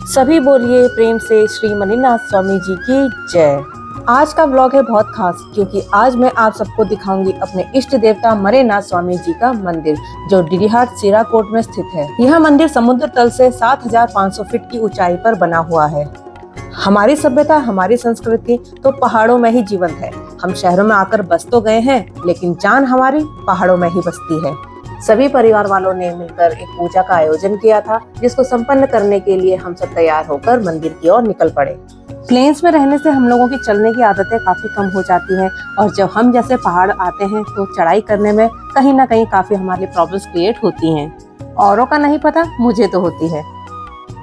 सभी बोलिए प्रेम से श्री मणिनाथ स्वामी जी की जय। आज का ब्लॉग है बहुत खास क्योंकि आज मैं आप सबको दिखाऊंगी अपने इष्ट देवता मणिनाथ स्वामी जी का मंदिर जो डीडीहाट सिराकोट में स्थित है। यह मंदिर समुद्र तल से 7500 फीट की ऊंचाई पर बना हुआ है। हमारी सभ्यता, हमारी संस्कृति तो पहाड़ों में ही जीवंत है। हम शहरों में आकर बस तो गए हैं, लेकिन जान हमारी पहाड़ों में ही बसती है। सभी परिवार वालों ने मिलकर एक पूजा का आयोजन किया था, जिसको संपन्न करने के लिए हम सब तैयार होकर मंदिर की ओर निकल पड़े। प्लेन्स में रहने से हम लोगों की चलने की आदतें काफी कम हो जाती हैं और जब हम जैसे पहाड़ आते हैं तो चढ़ाई करने में कहीं ना कहीं काफी हमारे लिए प्रॉब्लम्स क्रिएट होती हैं। औरों का नहीं पता, मुझे तो होती है।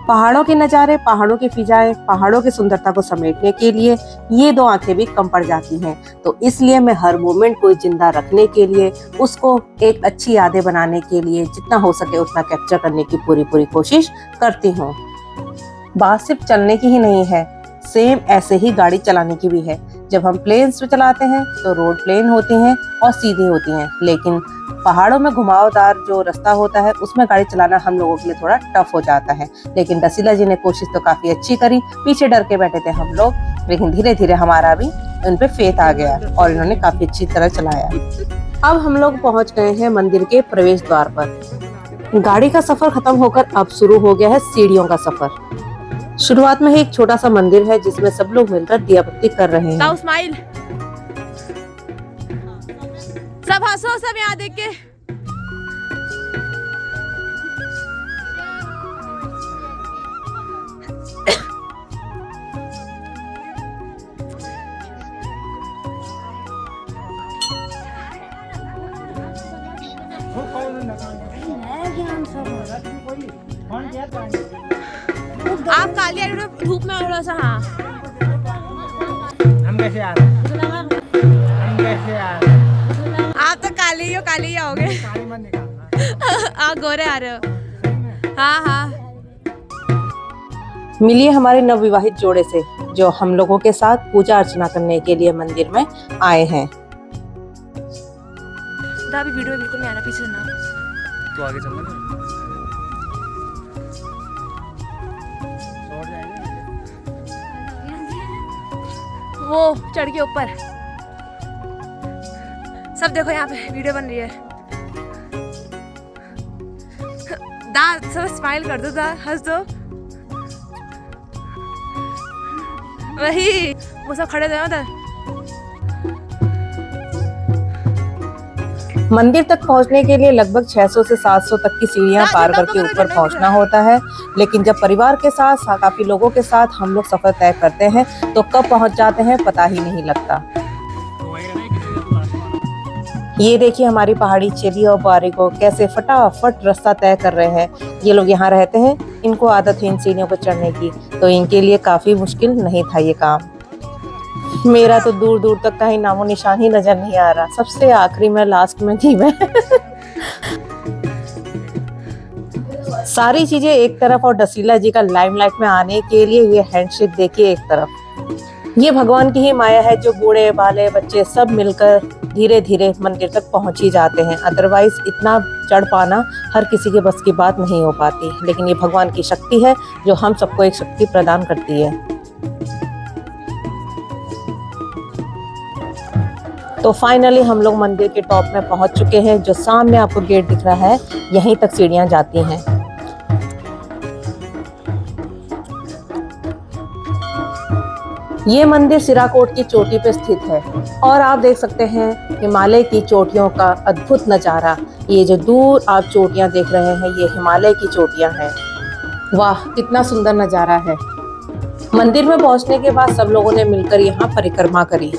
पहाड़ों के नज़ारे, पहाड़ों की फिजाएं, पहाड़ों की सुंदरता को समेटने के लिए ये दो आंखें भी कम पड़ जाती हैं। तो इसलिए मैं हर मोमेंट को जिंदा रखने के लिए, उसको एक अच्छी यादें बनाने के लिए जितना हो सके उतना कैप्चर करने की पूरी कोशिश करती हूँ। बात सिर्फ चलने की ही नहीं है, सेम ऐसे ही गाड़ी चलाने की भी है। जब हम प्लेन्स पे चलाते हैं तो रोड प्लेन होती हैं और सीधी होती हैं, लेकिन पहाड़ों में घुमावदार जो रास्ता होता है उसमें गाड़ी चलाना हम लोगों के लिए थोड़ा टफ हो जाता है। लेकिन रसीला जी ने कोशिश तो काफी अच्छी करी। पीछे डर के बैठे थे हम लोग, लेकिन धीरे धीरे हमारा भी उन पे फेथ आ गया और इन्होंने काफी अच्छी तरह चलाया। अब हम लोग पहुंच गए हैं मंदिर के प्रवेश द्वार पर। गाड़ी का सफर खत्म होकर अब शुरू हो गया है सीढ़ियों का सफर। शुरुआत में ही एक छोटा सा मंदिर है जिसमें सब लोग मिलकर दिया बत्ती कर रहे हैं। स्माइल, सब हंसो, सब यहाँ देख के। आप काली धूप में थोड़ा सा, हाँ हम कैसे आ रहे हैं? हम कैसे आ रहे हैं? आप तो काली ही आओगे। काली मत निकालना। आप गोरे आ रहे हो। हाँ। मिलिए हमारे नवविवाहित जोड़े से जो हम लोगों के साथ पूजा अर्चना करने के लिए मंदिर में आए हैं। अभी वीडियो बिल्कुल नहीं आ रहा, पीछे ना तो आगे चलना। वो चढ़ के ऊपर सब देखो, यहाँ पे वीडियो बन रही है। सब स्माइल कर दो, हंस दो। वही वो सब खड़े थे उधर। मंदिर तक पहुंचने के लिए लगभग 600 से 700 तक की सीढ़ियां पार करके ऊपर पहुंचना होता है। लेकिन जब परिवार के साथ काफी लोगों के साथ हम लोग सफर तय करते हैं तो कब पहुंच जाते हैं पता ही नहीं लगता। ये देखिए हमारी पहाड़ी चेली और बारिको कैसे फटाफट रास्ता तय कर रहे हैं। ये लोग यहाँ रहते हैं, इनको आदत है इन सीढ़ियों पर चढ़ने की, तो इनके लिए काफी मुश्किल नहीं था ये काम। मेरा तो दूर दूर तक कहीं नामो निशान ही नजर नहीं आ रहा। सबसे आखिरी में, लास्ट में थी मैं। सारी चीजें एक तरफ और रसीला जी का लाइमलाइट में आने के लिए ये हैंडशेक देखिए एक तरफ। ये भगवान की ही माया है जो बूढ़े बाले बच्चे सब मिलकर धीरे धीरे मंदिर तक पहुंच ही जाते हैं। अदरवाइज इतना चढ़ पाना हर किसी के बस की बात नहीं हो पाती, लेकिन ये भगवान की शक्ति है जो हम सबको एक शक्ति प्रदान करती है। तो फाइनली हम लोग मंदिर के टॉप में पहुंच चुके हैं। जो सामने आपको गेट दिख रहा है, यहीं तक सीढ़ियां जाती हैं। ये मंदिर सिराकोट की चोटी पर स्थित है और आप देख सकते हैं हिमालय की चोटियों का अद्भुत नजारा। ये जो दूर आप चोटियां देख रहे हैं, ये हिमालय की चोटियां हैं। वाह, कितना सुंदर नजारा है। मंदिर में पहुंचने के बाद सब लोगों ने मिलकर यहाँ परिक्रमा करी।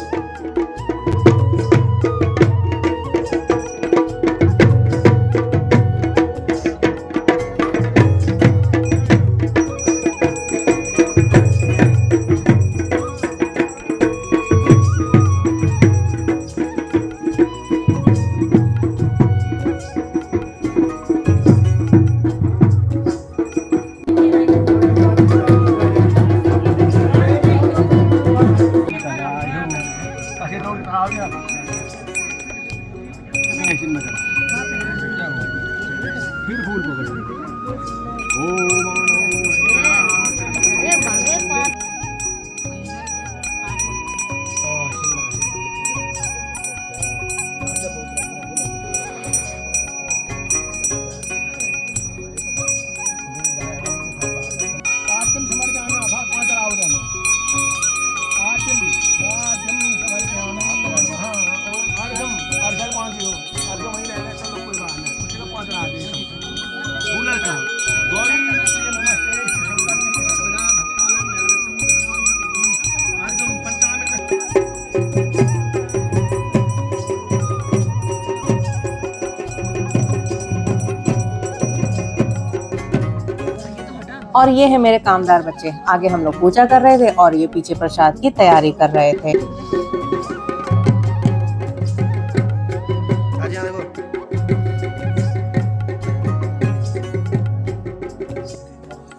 और ये है मेरे कामदार बच्चे। आगे हम लोग पूजा कर रहे थे और ये पीछे प्रसाद की तैयारी कर रहे थे।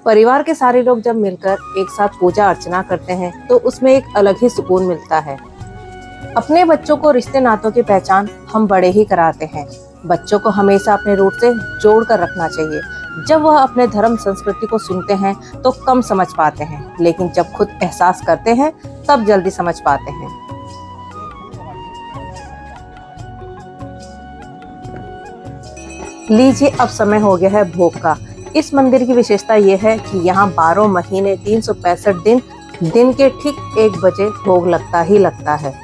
परिवार के सारे लोग जब मिलकर एक साथ पूजा अर्चना करते हैं तो उसमें एक अलग ही सुकून मिलता है। अपने बच्चों को रिश्ते नातों की पहचान हम बड़े ही कराते हैं। बच्चों को हमेशा अपने रूट से जोड़ कर रखना चाहिए। जब वह अपने धर्म संस्कृति को सुनते हैं तो कम समझ पाते हैं, लेकिन जब खुद एहसास करते हैं तब जल्दी समझ पाते हैं। लीजिए, अब समय हो गया है भोग का। इस मंदिर की विशेषता यह है कि यहाँ 12 महीने 365 दिन के ठीक 1 बजे भोग लगता ही लगता है।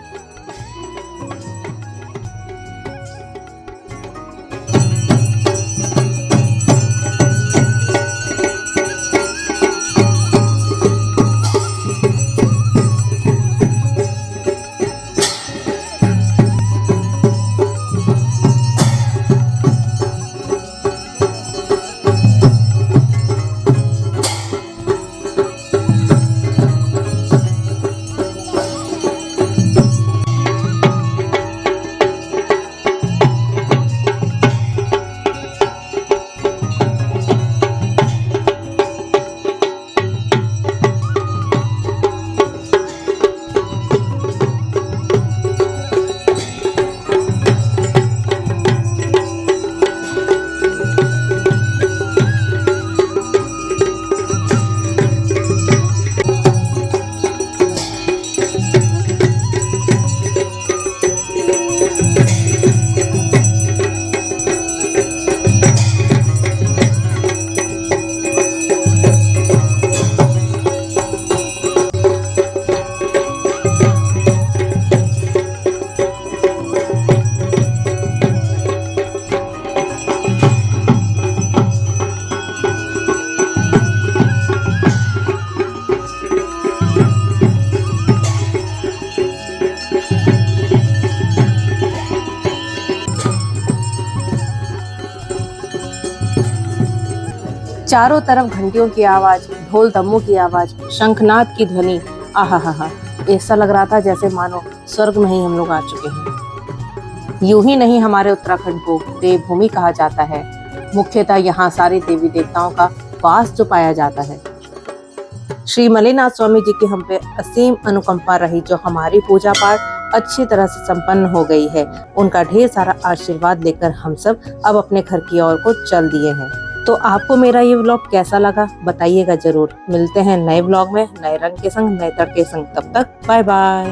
चारों तरफ घंटियों की आवाज, ढोल दम्मू की आवाज, शंखनाद की ध्वनि। आहा, ऐसा लग रहा था जैसे मानो स्वर्ग में ही हम लोग आ चुके हैं। यूं ही नहीं, हमारे उत्तराखंड को देवभूमि कहा जाता है। मुख्यतः यहाँ सारे देवी देवताओं का वास जो पाया जाता है। श्री मल्लिनाथ स्वामी जी की हम पे असीम अनुकंपा रही, जो हमारी पूजा पाठ अच्छी तरह से संपन्न हो गई है। उनका ढेर सारा आशीर्वाद लेकर हम सब अब अपने घर की ओर को चल दिए हैं। तो आपको मेरा ये व्लॉग कैसा लगा बताइएगा जरूर। मिलते हैं नए व्लॉग में, नए रंग के संग, नए तड़के संग। तब तक बाय बाय।